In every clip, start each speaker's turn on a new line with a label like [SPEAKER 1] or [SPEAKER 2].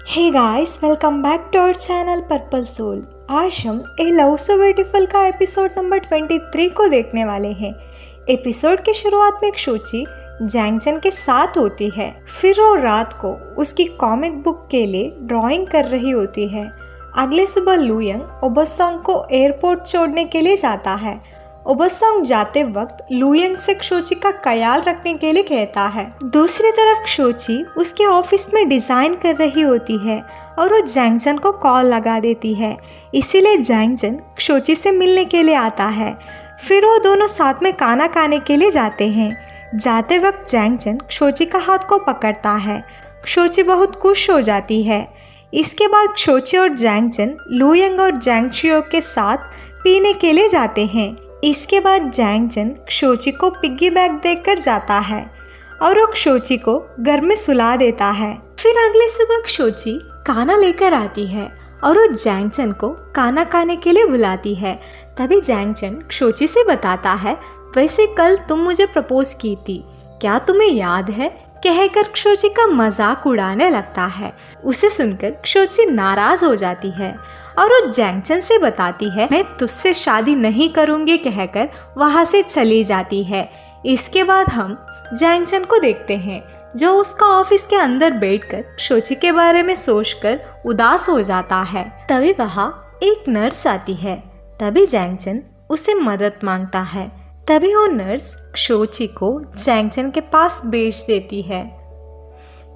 [SPEAKER 1] Hey guys, welcome back to our channel purple soul. आज हम a love so beautiful का episode number 23 को देखने वाले हैं। एपिसोड की शुरुआत में शोची जैंगचन के साथ होती है। फिर वो रात को उसकी कॉमिक बुक के लिए ड्राइंग कर रही होती है। अगले सुबह लुयंग ओबसोंग को एयरपोर्ट छोड़ने के लिए जाता है। ओबसोंग जाते वक्त लुयंग से शोची का ख्याल रखने के लिए कहता है। दूसरी तरफ शोची उसके ऑफिस में डिज़ाइन कर रही होती है और वो जैंगचन को कॉल लगा देती है। इसीलिए जैंगचन शोची से मिलने के लिए आता है। फिर वो दोनों साथ में खाना खाने के लिए जाते हैं। जाते वक्त जैंगचन शोची का हाथ को पकड़ता है। शोची बहुत खुश हो जाती है। इसके बाद शोची और जैंगचन लुयंग और जैंगशियो के साथ पीने के लिए जाते हैं। इसके बाद जैंगचन शोची को पिग्गी बैंक देकर जाता है और वो शोची को घर में सुला देता है। फिर अगले सुबह शोची खाना लेकर आती है और वो जैंगचन को खाना खाने के लिए बुलाती है। तभी जैंगचन शोची से बताता है, वैसे कल तुम मुझे प्रपोज की थी, क्या तुम्हें याद है? कहकर शोची का मजाक उड़ाने लगता है। उसे सुनकर शोची नाराज हो जाती है और वो जैंगचन से बताती है, मैं तुझसे शादी नहीं करूंगी कहकर वहां से चली जाती है। इसके बाद हम जैंगचन को देखते हैं जो उसका ऑफिस के अंदर बैठकर शोची के बारे में सोचकर उदास हो जाता है। तभी वहां एक नर्स आती है। तभी जैंगचन उसे मदद मांगता है। तभी वो नर्स शोची को जैंगचन के पास भेज देती है।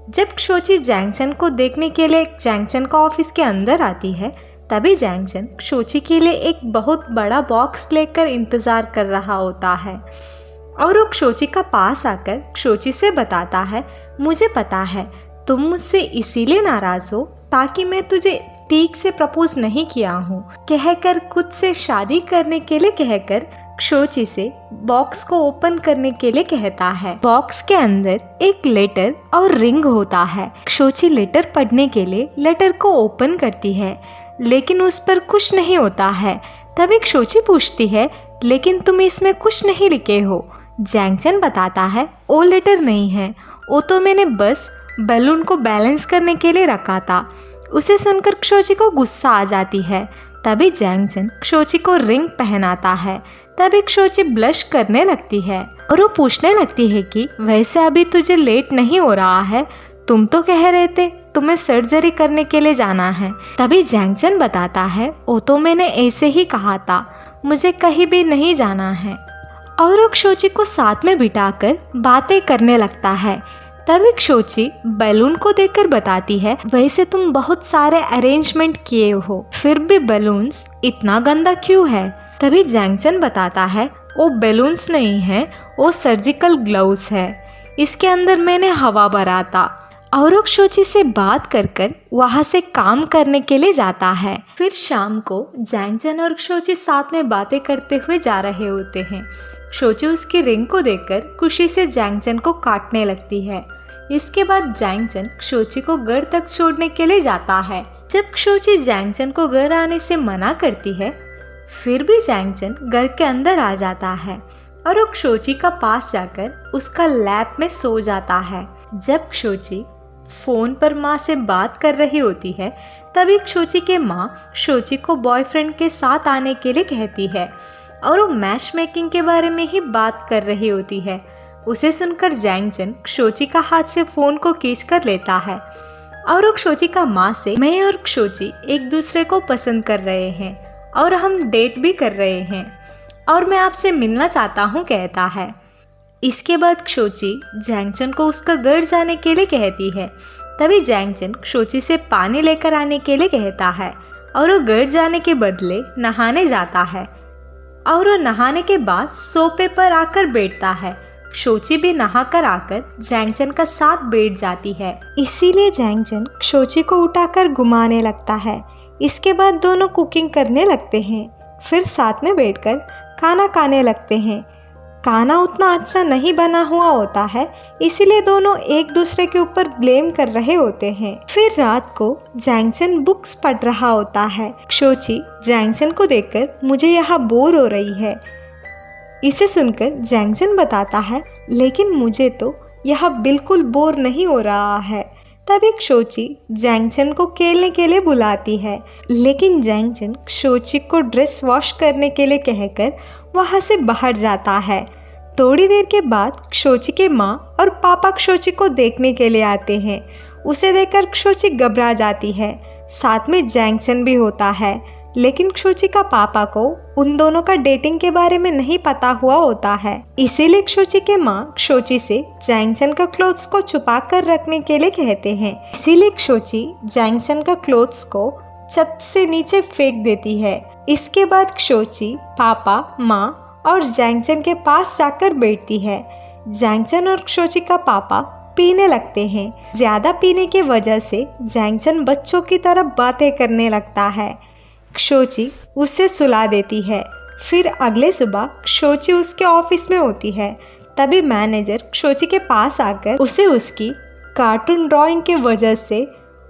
[SPEAKER 1] जब शोची जैंगचन को देखने के लिए जैंगचन का ऑफिस के अंदर आती है, तभी जैंगचन शोची के लिए एक बहुत बड़ा बॉक्स लेकर इंतज़ार कर रहा होता है और वो शोची का पास आकर शोची से बताता है, मुझे पता है तुम मुझसे इसीलिए नाराज़ हो ताकि मैं तुझे ठीक से प्रपोज नहीं किया हूँ कहकर खुद से शादी करने के लिए कहकर शोची से बॉक्स को ओपन करने के लिए कहता है। बॉक्स के अंदर एक लेटर और रिंग होता है। शोची लेटर पढ़ने के लिए लेटर को ओपन करती है, लेकिन उस पर कुछ नहीं होता है। तभी शोची पूछती है, लेकिन तुम इसमें कुछ नहीं लिखे हो? जैंगचन बताता है, वो लेटर नहीं है, वो तो मैंने बस बैलून को बैलेंस करने के लिए रखा था। उसे सुनकर शोची को गुस्सा आ जाती है। तभी जैंगचन शोची को रिंग पहनाता है। तभी शोची ब्लश करने लगती है और वो पूछने लगती है कि वैसे अभी तुझे लेट नहीं हो रहा है? तुम तो कह रहे थे तुम्हें सर्जरी करने के लिए जाना है। तभी जैंगचन बताता है, वो तो मैंने ऐसे ही कहा था, मुझे कहीं भी नहीं जाना है। और वो शोची को साथ में बिठाकर बातें करने लगता है। तभी शोची बैलून को देखकर बताती है, वैसे तुम बहुत सारे अरेंजमेंट किए हो, फिर भी बैलून्स इतना गंदा क्यों है? तभी जैंगचन बताता है, वो बैलून्स नहीं है, वो सर्जिकल ग्लव्स है, इसके अंदर मैंने हवा भरा था। और वो शोची से बात कर वहाँ से काम करने के लिए जाता है। फिर शाम को जैंगचन और शोची साथ में बातें करते हुए जा रहे होते हैं। शोची उसकी रिंग को देखकर खुशी से जैंगचन को काटने लगती है। इसके बाद जैंगचन शोची को घर तक छोड़ने के लिए जाता है। जब शोची जैंगचन को घर आने से मना करती है, फिर भी जैंगचन घर के अंदर आ जाता है और वो शोची का पास जाकर उसका लैप में सो जाता है। जब शोची फोन पर माँ से बात कर रही होती है, तभी शोची के माँ शोची को बॉयफ्रेंड के साथ आने के लिए कहती है और वो मैच मेकिंग के बारे में ही बात कर रही होती है। उसे सुनकर जैंगचन शोची का हाथ से फ़ोन को खींच कर लेता है और वो शोची का माँ से, मैं और शोची एक दूसरे को पसंद कर रहे हैं और हम डेट भी कर रहे हैं और मैं आपसे मिलना चाहता हूँ कहता है। इसके बाद शोची जैंगचन को उसका घर जाने के लिए कहती है। तभी जैंगचन शोची से पानी लेकर आने के लिए कहता है और वो घर जाने के बदले नहाने जाता है और वो नहाने के बाद सोफे पर आकर बैठता है। शोची भी नहाकर आकर जैंगचन का साथ बैठ जाती है। इसीलिए जैंगचन शोची को उठाकर घुमाने लगता है। इसके बाद दोनों कुकिंग करने लगते हैं। फिर साथ में बैठकर खाना खाने लगते हैं। खाना उतना अच्छा नहीं बना हुआ होता है, इसीलिए दोनों एक दूसरे के ऊपर ब्लेम कर रहे होते हैं। फिर रात को जैंगचन बुक्स पढ़ रहा होता है। शोची जैंगचन को देखकर, मुझे यहाँ बोर हो रही है। इसे सुनकर जैंगचन बताता है, लेकिन मुझे तो यह बिल्कुल बोर नहीं हो रहा है। तभी क्षोची जैंगचन को खेलने के लिए बुलाती है, लेकिन जैंगचन क्षोची को ड्रेस वॉश करने के लिए कहकर वहाँ से बाहर जाता है। थोड़ी देर के बाद क्षोची के माँ और पापा क्षोची को देखने के लिए आते हैं। उसे देखकर क्षोची घबरा जाती है। साथ में जैंगचन भी होता है, लेकिन क्षोची का पापा को उन दोनों का डेटिंग के बारे में नहीं पता हुआ होता है। इसीलिए क्षोची के माँ क्षोची से जैंगचन का क्लोथ्स को छुपा कर रखने के लिए कहते हैं। इसीलिए क्षोची जैंगचन का क्लोथ्स को छत से नीचे फेंक देती है। इसके बाद क्षोची पापा, माँ और जैंगचन के पास जाकर बैठती है। जैंगचन और क्षोची का पापा पीने लगते हैं। ज्यादा पीने की वजह से जैंगचन बच्चों की तरह बातें करने लगता है। क्षोची उसे सुला देती है। फिर अगले सुबह क्षोची उसके ऑफिस में होती है। तभी मैनेजर क्षोची के पास आकर उसे उसकी कार्टून ड्राइंग के वजह से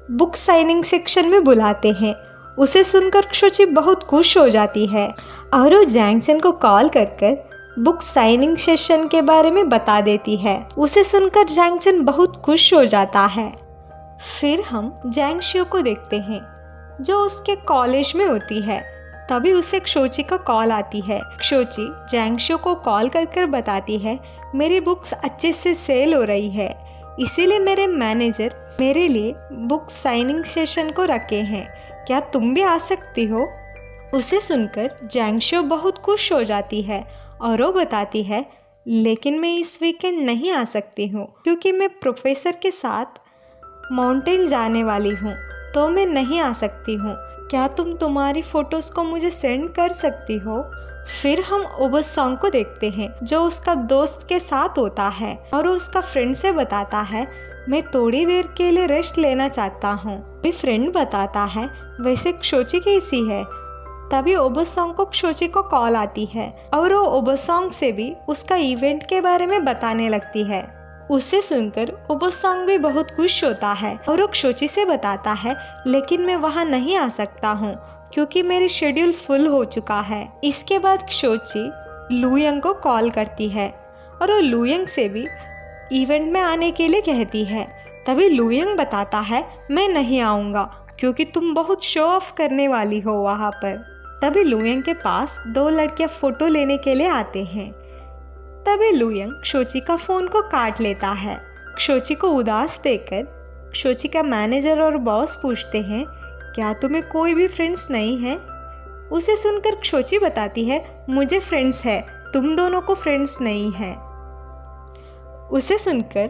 [SPEAKER 1] बुक साइनिंग सेक्शन में बुलाते हैं। उसे सुनकर क्षोची बहुत खुश हो जाती है और वो जैंगचन को कॉल कर बुक साइनिंग सेशन के बारे में बता देती है। उसे सुनकर जैंगचन बहुत खुश हो जाता है। फिर हम जैंगशियो को देखते हैं, जो उसके कॉलेज में होती है। तभी उसे क्षोची का कॉल आती है। क्षोची जैंगशियो को कॉल कर बताती है, मेरी बुक्स अच्छे से सेल हो रही है, इसीलिए मेरे मैनेजर मेरे लिए बुक साइनिंग सेशन को रखे हैं, क्या तुम भी आ सकती हो? उसे सुनकर जैंगशियो बहुत खुश हो जाती है और वो बताती है, लेकिन मैं इस वीकेंड नहीं आ सकती हूँ क्योंकि मैं प्रोफेसर के साथ माउंटेन जाने वाली हूँ, तो मैं नहीं आ सकती हूँ। क्या तुम तुम्हारी फ़ोटोज़ को मुझे सेंड कर सकती हो? फिर हम ओबसॉन्ग को देखते हैं, जो उसका दोस्त के साथ होता है और उसका फ्रेंड से बताता है, मैं थोड़ी देर के लिए रेस्ट लेना चाहता हूँ। मेरी फ्रेंड बताता है, वैसे क्षोची कैसी है? तभी ओबसॉन्ग को क्षोची को कॉल आती है और वो ओबसॉन्ग से भी उसका इवेंट के बारे में बताने लगती है। उसे सुनकर ओबसॉन्ग भी बहुत खुश होता है और वो क्षोची से बताता है, लेकिन मैं वहाँ नहीं आ सकता हूँ क्योंकि मेरी शेड्यूल फुल हो चुका है। इसके बाद क्षोची लुयंग को कॉल करती है और वो लुयंग से भी इवेंट में आने के लिए कहती है। तभी लुयंग बताता है, मैं नहीं आऊँगा क्योंकि तुम बहुत शो ऑफ करने वाली हो वहाँ पर। तभी लुयंग के पास दो लड़कियाँ फ़ोटो लेने के लिए आते हैं। तभी लुयंग क्षोची का फ़ोन को काट लेता है। क्षोची को उदास देखकर क्षोची का मैनेजर और बॉस पूछते हैं, क्या तुम्हें कोई भी फ्रेंड्स नहीं है? उसे सुनकर क्षोची बताती है, मुझे फ्रेंड्स है, तुम दोनों को फ्रेंड्स नहीं है। उसे सुनकर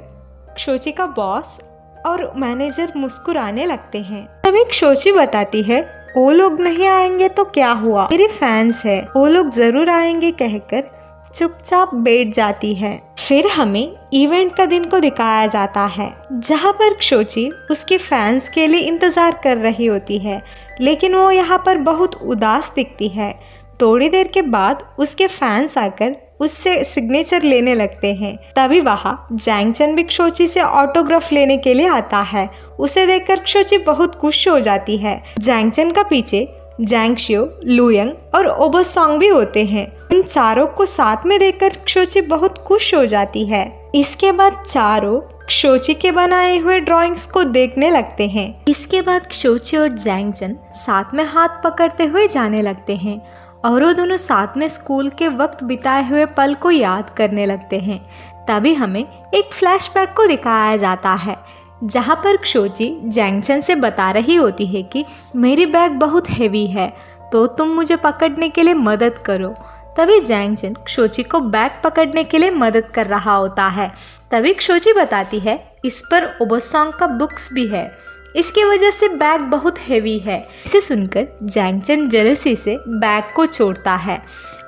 [SPEAKER 1] क्षोची का बॉस और मैनेजर मुस्कुराने लगते हैं। तभी क्षोची बताती है, वो लोग नहीं आएंगे तो क्या हुआ, मेरे फैंस है, वो लोग जरूर आएंगे कहकर चुपचाप बैठ जाती है। फिर हमें इवेंट का दिन को दिखाया जाता है, जहाँ पर क्षोची उसके फैंस के लिए इंतजार कर रही होती है, लेकिन वो यहाँ पर बहुत उदास दिखती है। थोड़ी देर के बाद उसके फैंस आकर उससे सिग्नेचर लेने लगते हैं। तभी वहाँ जैंगचन भी क्षोची से ऑटोग्राफ लेने के लिए आता है। उसे देखकर क्षोची बहुत खुश हो जाती है। जैंगचन का पीछे जैंगशियो, लुयंग और ओबसॉन्ग भी होते हैं। इन चारों को साथ में देखकर क्षोची बहुत खुश हो जाती है। इसके बाद चारों क्षोची के बनाए हुए ड्राइंग्स को देखने लगते हैं। इसके बाद क्षोची और जैंगचन साथ में हाथ पकड़ते हुए जाने लगते हैं और वो दोनों साथ में स्कूल के वक्त बिताए हुए पल को याद करने लगते हैं। तभी हमें एक फ्लैशबैक को दिखाया जाता है, जहाँ पर क्षोची जैंगचन से बता रही होती है कि मेरी बैग बहुत हेवी है, तो तुम मुझे पकड़ने के लिए मदद करो। तभी जैंगचन क्षोची को बैग पकड़ने के लिए मदद कर रहा होता है। तभी क्षोची बताती है, इस पर ओबसॉन्ग का बुक्स भी है, इसकी वजह से बैग बहुत हेवी है। इसे सुनकर जैंगचन जेलसी से बैग को छोड़ता है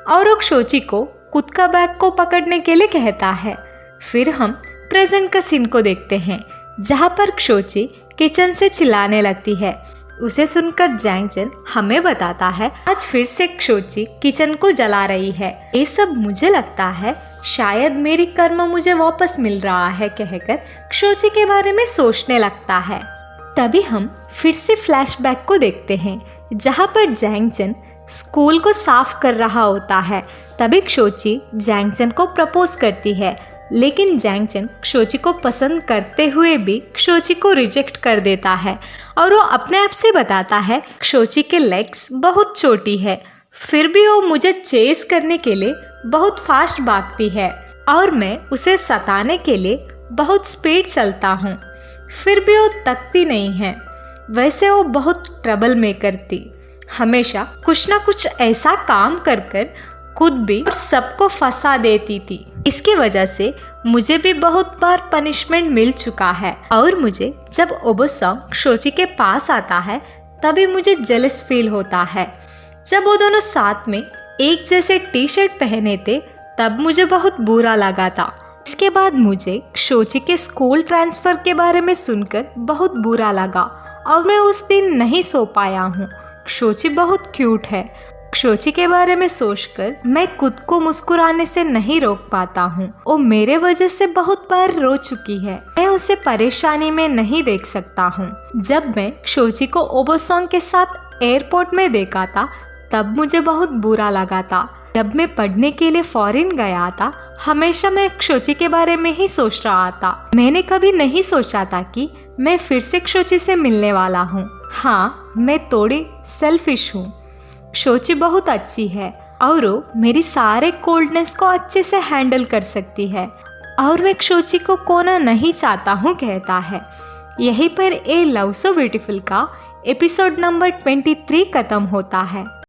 [SPEAKER 1] और वो क्षोची को खुद का बैग को पकड़ने के लिए कहता है। फिर हम प्रेजेंट का सीन को देखते हैं, जहाँ पर क्षोची किचन से चिल्लाने लगती है। उसे सुनकर जैंगचन हमें बताता है, आज फिर से क्षोची किचन को जला रही है। ये सब मुझे लगता है शायद मेरी कर्म मुझे वापस मिल रहा है कहकर क्षोची के बारे में सोचने लगता है। तभी हम फिर से फ्लैशबैक को देखते हैं, जहाँ पर जैंगचन स्कूल को साफ कर रहा होता है। तभी क्षोची जैंगचन को प्रपोज करती है। लेकिन जैंगचन क्षोची को पसंद करते हुए भी क्षोची को रिजेक्ट कर देता है और वो अपने आप से बताता है क्षोची के लेग्स बहुत छोटी है, फिर भी वो मुझे चेस करने के लिए बहुत फास्ट भागती है और मैं उसे सताने के लिए बहुत स्पीड चलता हूँ, फिर भी वो तकती नहीं है। वैसे वो बहुत ट्रबल मेकर थी, हमेशा कुछ ना कुछ ऐसा काम कर कर खुद भी और सबको फंसा देती थी। इसकी वजह से मुझे भी बहुत बार पनिशमेंट मिल चुका है और मुझे जब ओबोसॉन्ग क्षोची के पास आता है तभी मुझे जेलस फील होता है। जब वो दोनों साथ में एक जैसे टी शर्ट पहने थे तब मुझे बहुत बुरा लगा था। इसके बाद मुझे क्षोची के स्कूल ट्रांसफ़र के बारे में सुनकर बहुत बुरा लगा और मैं उस दिन नहीं सो पाया हूँ। क्षोची बहुत क्यूट है। क्षोची के बारे में सोचकर मैं खुद को मुस्कुराने से नहीं रोक पाता हूँ। वो मेरे वजह से बहुत बार रो चुकी है, मैं उसे परेशानी में नहीं देख सकता हूँ। जब मैं क्षोची को ओबोसॉन्ग के साथ एयरपोर्ट में देखा था तब मुझे बहुत बुरा लगा था। जब मैं पढ़ने के लिए फॉरेन गया था हमेशा मैं क्षोची के बारे में ही सोच रहा था। मैंने कभी नहीं सोचा था कि मैं फिर से क्षोची से मिलने वाला हूँ। हाँ, मैं थोड़ी सेल्फिश हूँ। क्षोची बहुत अच्छी है और वो मेरी सारे कोल्डनेस को अच्छे से हैंडल कर सकती है और मैं क्षोची को खोना नहीं चाहता हूँ कहता है। यहीं पर ए लव सो ब्यूटीफुल का एपिसोड नंबर 23 खत्म होता है।